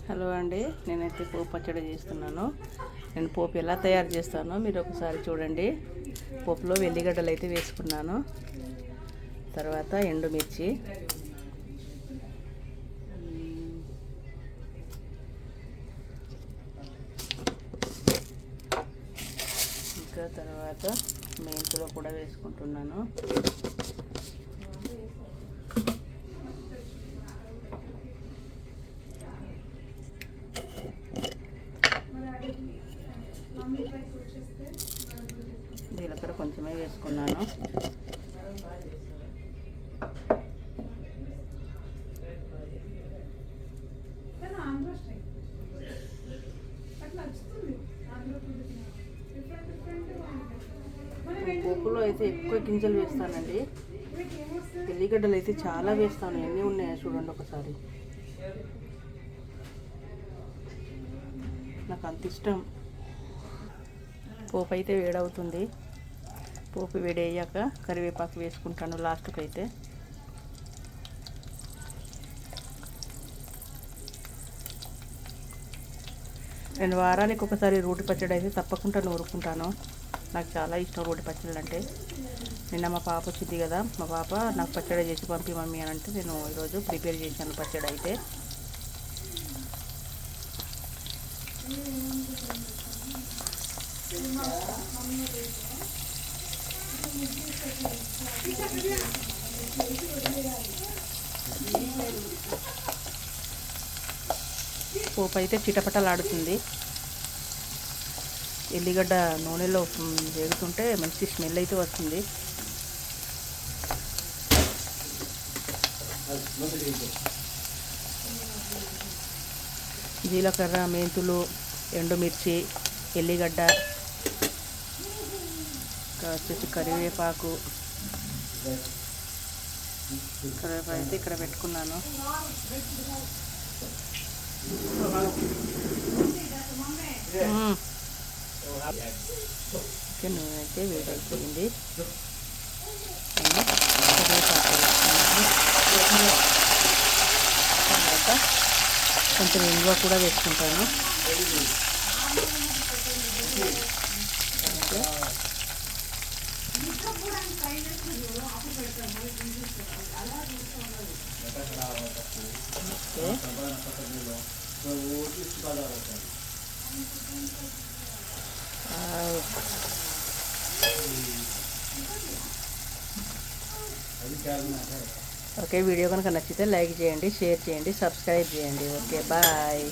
Hello అండి, నేనైతే పోపు పచ్చడి చేస్తున్నాను. నేను పోపు ఎలా తయారు చేస్తానో మీరు ఒకసారి చూడండి. పోపులో వెల్లిగడ్డలు అయితే వేసుకున్నాను. తర్వాత ఎండుమిర్చి, ఇంకా తర్వాత మెంతులు కూడా వేసుకుంటున్నాను. జీలకర్ర కొంచెమే వేసుకున్నాను. పోపులో అయితే ఎక్కువ గింజలు వేస్తానండి. ఎల్లిగడ్డలు అయితే చాలా వేస్తాను. ఎన్ని ఉన్నాయో చూడండి ఒకసారి. నాకు అంత ఇష్టం. పోపు అయితే వేడవుతుంది. పోపు వేడి అయ్యాక కరివేపాకు వేసుకుంటాను లాస్ట్కి అయితే. నేను వారానికి ఒకసారి రోటి పచ్చడి అయితే తప్పకుండా నూరుకుంటాను. నాకు చాలా ఇష్టం రోటి పచ్చడి అంటే. నిన్న మా పాప వచ్చింది కదా, మా పాప నాకు పచ్చడి చేసి పంపి మమ్మీ అని అంటే నేను ఈరోజు ప్రిపేర్ చేశాను పచ్చడి అయితే. పోపు అయితే చిటపటలాడుతుంది. ఎల్లిగడ్డ నూనెలో వేగుతుంటే మంచి స్మెల్ అయితే వస్తుంది. జీలకర్ర, మెంతులు, ఎండుమిర్చి, ఎల్లిగడ్డ, ఇంకా వచ్చేసి కరివేపాకు అయితే ఇక్కడ పెట్టుకున్నాను. నూనె అయితే వేడైపోయింది. తర్వాత కొంచెం ఇంగువ కూడా వేసుకుంటాను. ఓకే, వీడియో కనుక నచ్చితే లైక్ చేయండి, షేర్ చేయండి, సబ్స్క్రైబ్ చేయండి. Okay, bye.